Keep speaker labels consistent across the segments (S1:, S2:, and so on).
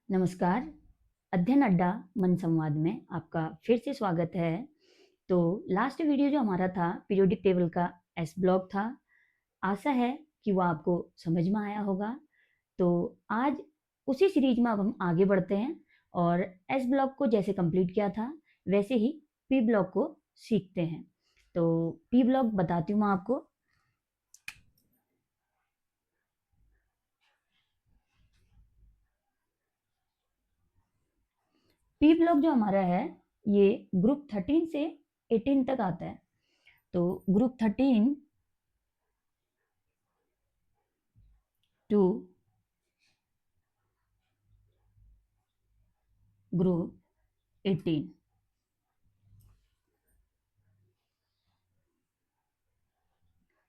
S1: नमस्कार, अध्ययन अड्डा मन संवाद में आपका फिर से स्वागत है। तो लास्ट वीडियो जो हमारा था पीरियोडिक टेबल का एस ब्लॉक था। आशा है कि वो आपको समझ में आया होगा। तो आज उसी सीरीज में अब हम आगे बढ़ते हैं और एस ब्लॉक को जैसे कंप्लीट किया था वैसे ही पी ब्लॉक को सीखते हैं। तो पी ब्लॉक बताती हूँ मैं आपको। पी ब्लॉक जो हमारा है ये ग्रुप 13 से 18 तक आता है। तो ग्रुप 13 टू ग्रुप 18।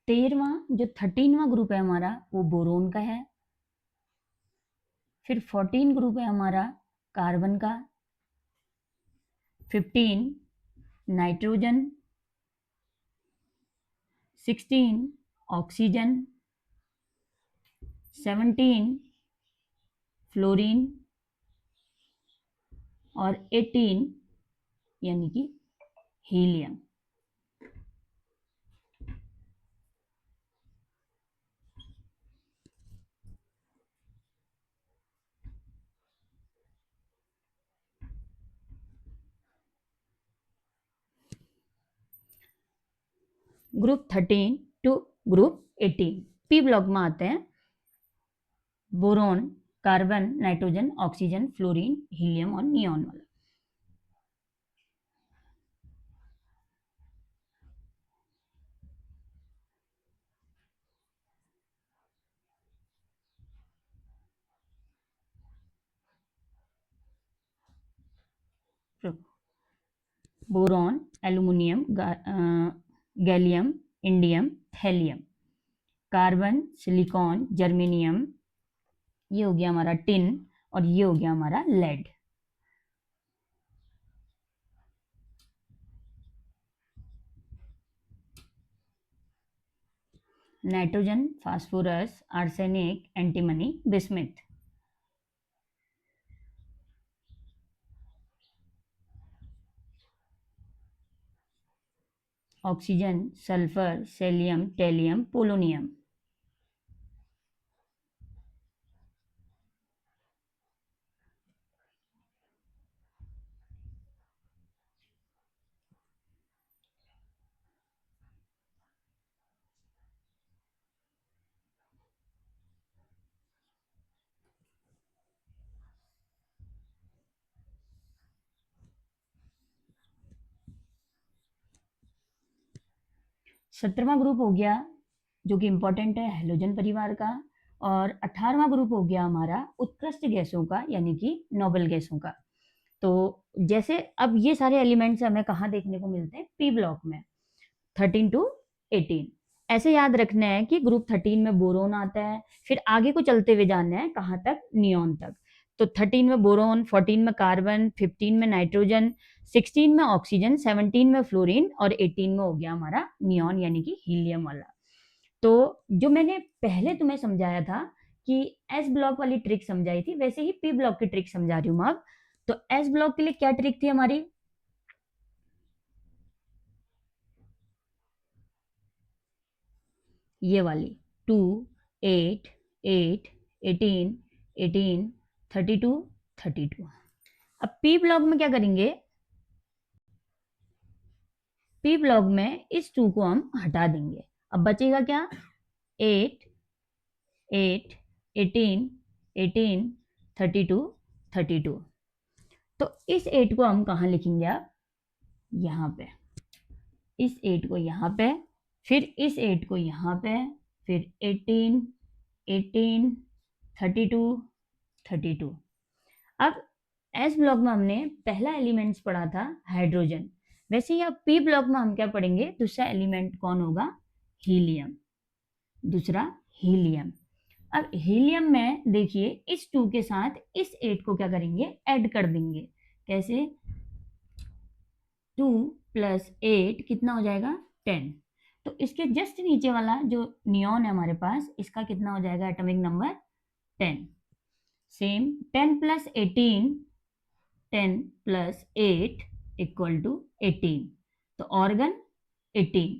S1: 13वां जो 13वां ग्रुप है हमारा वो बोरोन का है। फिर 14 ग्रुप है हमारा कार्बन का। 15 नाइट्रोजन। 16 ऑक्सीजन। 17 फ्लोरीन और 18 यानी कि helium. Group 13 to group 18 P block में आते हैं boron, carbon, nitrogen, oxygen, fluorine, helium और नियॉन वाला। Boron, aluminium, gallium, indium, thallium. Carbon, silicon, germanium, ये हो गया हमारा टिन और ये हो गया हमारा lead. Nitrogen, phosphorus, arsenic, antimony, bismuth. Oxygen, sulphur, selenium, tellurium, polonium. सत्रहवां ग्रुप हो गया जो कि इंपॉर्टेंट है हेलोजन परिवार का। और 18वां ग्रुप हो गया हमारा उत्कृष्ट गैसों का यानी कि नोबल गैसों का। तो जैसे अब ये सारे एलिमेंट्स हमें कहाँ देखने को मिलते हैं पी ब्लॉक में 13 टू 18। ऐसे याद रखना है कि ग्रुप 13 में बोरोन आता है, फिर आगे को चलते हुए जानना है कहाँ तक, नियॉन तक। तो 13 में बोरोन, 14 में कार्बन, 15 में नाइट्रोजन, 16 में ऑक्सीजन, 17 में फ्लोरीन और 18 में हो गया हमारा नियॉन यानी कि हीलियम वाला। तो जो मैंने पहले तुम्हें समझाया था कि एस ब्लॉक वाली ट्रिक समझाई थी वैसे ही पी ब्लॉक की ट्रिक समझा रही हूँ अब। तो एस ब्लॉक के लिए क्या ट्रिक थी हमारी, ये वाली 2 8 8 18 18 32 32। अब पी ब्लॉक में क्या करेंगे, पी ब्लॉक में इस 2 को हम हटा देंगे। अब बचेगा क्या, 8 8 18 18 32 32। तो इस 8 को हम कहाँ लिखेंगे, आप यहाँ पे, इस 8 को यहाँ पे, फिर इस 8 को यहाँ पे, फिर 18 18 32 32। अब एस ब्लॉक में हमने पहला एलिमेंट्स पढ़ा था हाइड्रोजन, वैसे ही अब पी ब्लॉक में हम क्या पढ़ेंगे, दूसरा एलिमेंट कौन होगा, हीलियम, दूसरा हीलियम। अब हीलियम में देखिए इस 2 के साथ इस 8 को क्या करेंगे, ऐड कर देंगे। कैसे, 2 + 8 कितना हो जाएगा, 10। तो इसके जस्ट नीचे वाला जो नियॉन है हमारे पास, इसका कितना हो जाएगा atomic number, 10। Same 10 plus 18, 10 plus 8 equal to 18, तो ऑर्गन 18।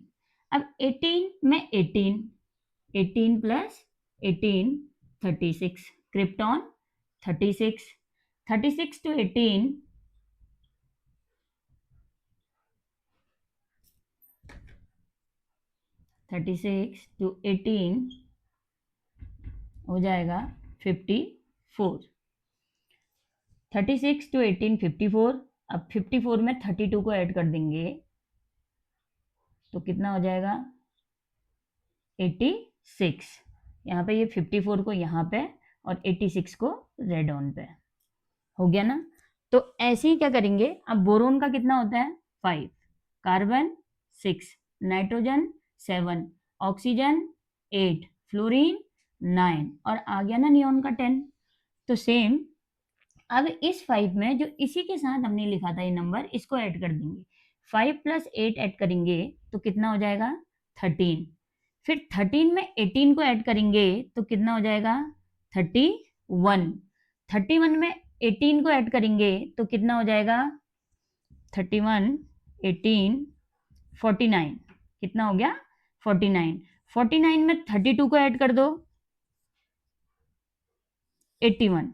S1: अब 18 में 18, 18 प्लस 18 36, क्रिप्टॉन 36, 36 टू 18, 36 टू 18 हो जाएगा 54, 36 टू 18 54। अब 54 में 32 को ऐड कर देंगे तो कितना हो जाएगा 86। यहाँ पे ये 54 को यहाँ पे और 86 को रेड ऑन पे हो गया ना। तो ऐसे ही क्या करेंगे, अब बोरोन का कितना होता है 5, कार्बन 6, नाइट्रोजन 7, ऑक्सीजन 8, फ्लोरीन 9 और आ गया ना नियोन का 10। तो सेम अब इस 5 में जो इसी के साथ हमने लिखा था ये नंबर, इसको ऐड कर देंगे। 5 प्लस 8 ऐड करेंगे तो कितना हो जाएगा 13। फिर 13 में 18 को ऐड करेंगे तो कितना हो जाएगा 31। 31 में 18 को ऐड करेंगे तो कितना हो जाएगा 31, 18, 49, कितना हो गया 49। 49 में 32 को ऐड कर दो 81,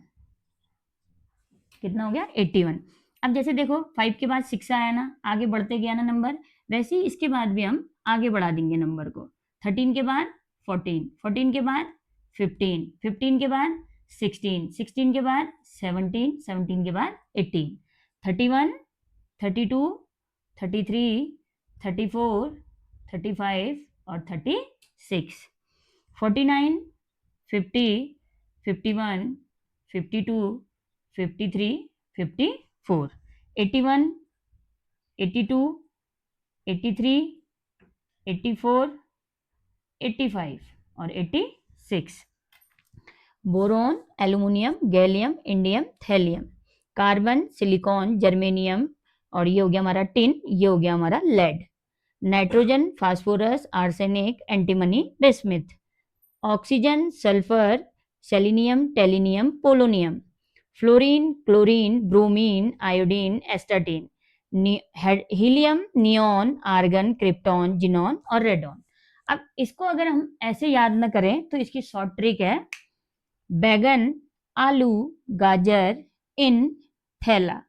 S1: कितना हो गया 81। अब जैसे देखो 5 के बाद 6 आया ना, आगे बढ़ते गया ना नंबर, वैसे ही इसके बाद भी हम आगे बढ़ा देंगे नंबर को। 13 के बाद 14, 14 के बाद 15, 15 के बाद 16, 16 के बाद 17, 17 के बाद 18, 31, 32, 33, 34, 35 और 36, 49, 50, 51, 52, 53, 54, 81, 82, 83, 84, 85 और 86। Boron, aluminium, gallium, indium, thallium, carbon, silicon, germanium और ये हो गया हमारा टिन, ये हो गया हमारा lead, nitrogen, phosphorus, arsenic, antimony, bismuth, oxygen, sulphur, selenium, tellurium, polonium, fluorine, chlorine, bromine, iodine, astatine, helium, neon, argon, krypton, xenon और रेडॉन। अब इसको अगर हम ऐसे याद न करें तो इसकी शॉर्ट ट्रिक है बैगन, आलू, गाजर इन थैला,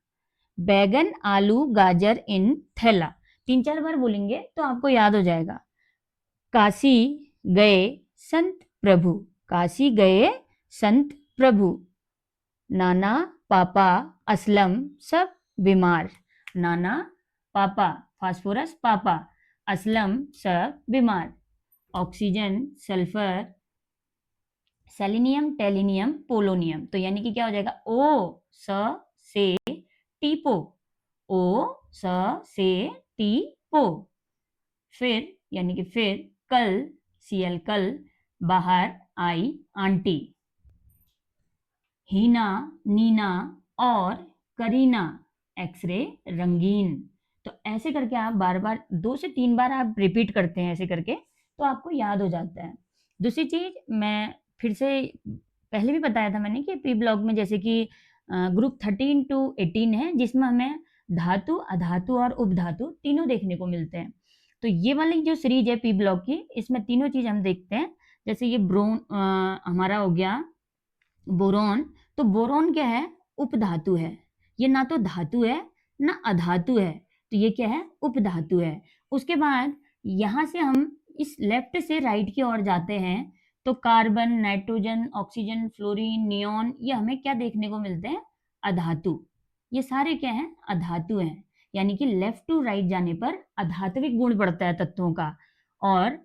S1: बैगन, आलू, गाजर इन थैला। 3-4 बार बोलेंगे तो आपको याद हो जाएगा। काशी गए संत प्रभु, काशी गए संत प्रभु, नाना, पापा, असलम सब बीमार, नाना, पापा, फास्फोरस पापा, असलम सब बीमार, oxygen, sulphur, selenium, tellurium, polonium. तो यानी कि क्या हो जाएगा ओ स से टीपो, ओ स से टीपो। फिर यानी कि फिर कल, सीएल कल, बाहर आई आंटी, हीना, नीना और करीना, एक्सरे रंगीन। तो ऐसे करके आप बार बार 2 से 3 बार आप रिपीट करते हैं ऐसे करके तो आपको याद हो जाता है। दूसरी चीज मैं फिर से पहले भी बताया था मैंने कि पी ब्लॉक में जैसे कि ग्रुप 13 टू 18 है जिसमें हमें धातु, अधातु और उपधातु तीनों देखने को मिलते हैं। तो ये वाली जो सीरीज है पी ब्लॉक की, इसमें तीनों चीज हम देखते हैं। जैसे ये हमारा हो गया बोरोन। तो बोरोन क्या है उपधातु है, ये ना तो धातु है ना अधातु है, तो ये क्या है उपधातु है। उसके बाद यहां से हम इस लेफ्ट से राइट की ओर जाते हैं तो carbon, nitrogen, oxygen, fluorine, neon ये हमें क्या देखने को मिलते हैं अधातु। ये सारे क्या हैं अधातु हैं, यानी कि लेफ्ट टू राइट जाने पर अधात्विक गुण बढ़ता है तत्वों का, और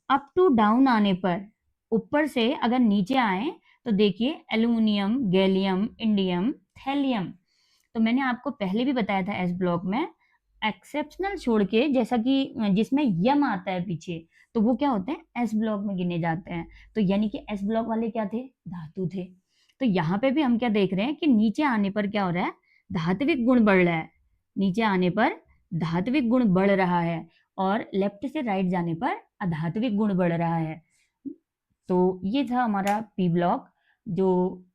S1: अप टू डाउन आने पर ऊपर से अगर नीचे आए तो देखिए एल्यूमिनियम, गैलियम, इंडियम, थैलियम। तो मैंने आपको पहले भी बताया था एस ब्लॉक में एक्सेप्शनल छोड़ के, जैसा कि जिसमें यम आता है पीछे, तो वो क्या होते हैं एस ब्लॉक में गिने जाते हैं। तो यानी कि एस ब्लॉक वाले क्या थे धातु थे। तो यहाँ पे भी हम क्या देख रहे हैं कि नीचे आने पर क्या हो रहा है धात्विक गुण बढ़ रहा है, नीचे आने पर धात्विक गुण बढ़ रहा है और लेफ्ट से राइट जाने पर अधात्विक गुण बढ़ रहा है। तो ये था हमारा पी ब्लॉक जो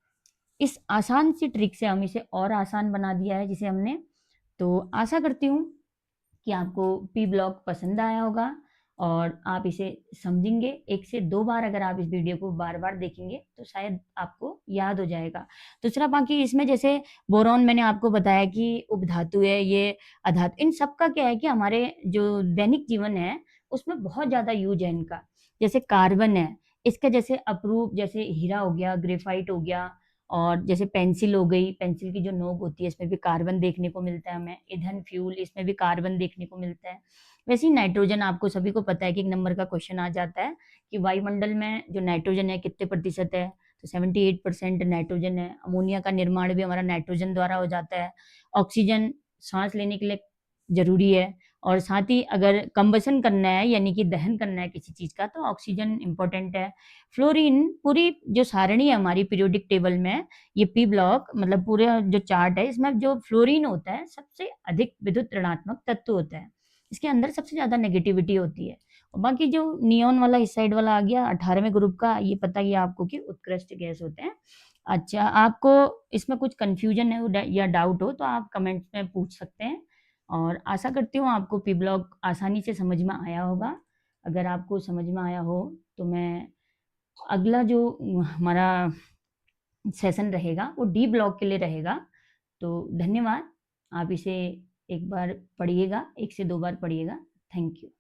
S1: इस आसान सी ट्रिक से हम इसे और आसान बना दिया है जिसे हमने। तो आशा करती हूँ कि आपको पी ब्लॉक पसंद आया होगा और आप इसे समझेंगे। 1 से 2 बार अगर आप इस वीडियो को बार-बार देखेंगे तो शायद आपको याद हो जाएगा। दूसरा, बाकी इसमें जैसे बोरॉन मैंने आपको बताया कि उपधातु है, ये अधातु, इन सब का क्या है कि हमारे जो दैनिक जीवन है उसमें बहुत ज़्यादा यूज़ है इनका। जैसे कार्बन है, इसका जैसे अपरूप, जैसे हीरा हो गया, ग्रेफाइट हो गया, और जैसे पेंसिल हो गई, पेंसिल की जो नोक होती है इसमें भी कार्बन देखने को मिलता है हमें। ईंधन, फ्यूल, इसमें भी कार्बन देखने को मिलता है। वैसे ही नाइट्रोजन, आपको सभी को पता है कि 1 नंबर का क्वेश्चन आ जाता है कि वायुमंडल में जो नाइट्रोजन है कितने प्रतिशत है, तो 78% नाइट्रोजन है। अमोनिया का निर्माण भी हमारा नाइट्रोजन द्वारा हो जाता है। ऑक्सीजन सांस लेने के लिए जरूरी है, और साथ ही अगर कंबसन करना है यानी कि दहन करना है किसी चीज का तो ऑक्सीजन इंपॉर्टेंट है। फ्लोरीन, पूरी जो सारणी है हमारी पीरियोडिक टेबल में, ये पी ब्लॉक मतलब पूरे जो चार्ट है इसमें जो फ्लोरीन होता है सबसे अधिक विद्युत ऋणात्मक तत्व होता है। इसके अंदर सबसे ज्यादा नेगेटिविटी होती है। और बाकी जो नियॉन वाला इस साइड वाला आ गया 18वें ग्रुप का, ये पता ही है आपको कि उत्कृष्ट गैस होते हैं। अच्छा, आपको इसमें कुछ कंफ्यूजन है या डाउट हो तो आप कमेंट्स में पूछ सकते हैं, और आशा करती हूँ आपको पी ब्लॉक आसानी से समझ में आया होगा। अगर आपको समझ में आया हो तो मैं अगला जो हमारा सेशन रहेगा वो डी ब्लॉक के लिए रहेगा। तो धन्यवाद। आप इसे एक बार पढ़िएगा, 1 से 2 बार पढ़िएगा। Thank you.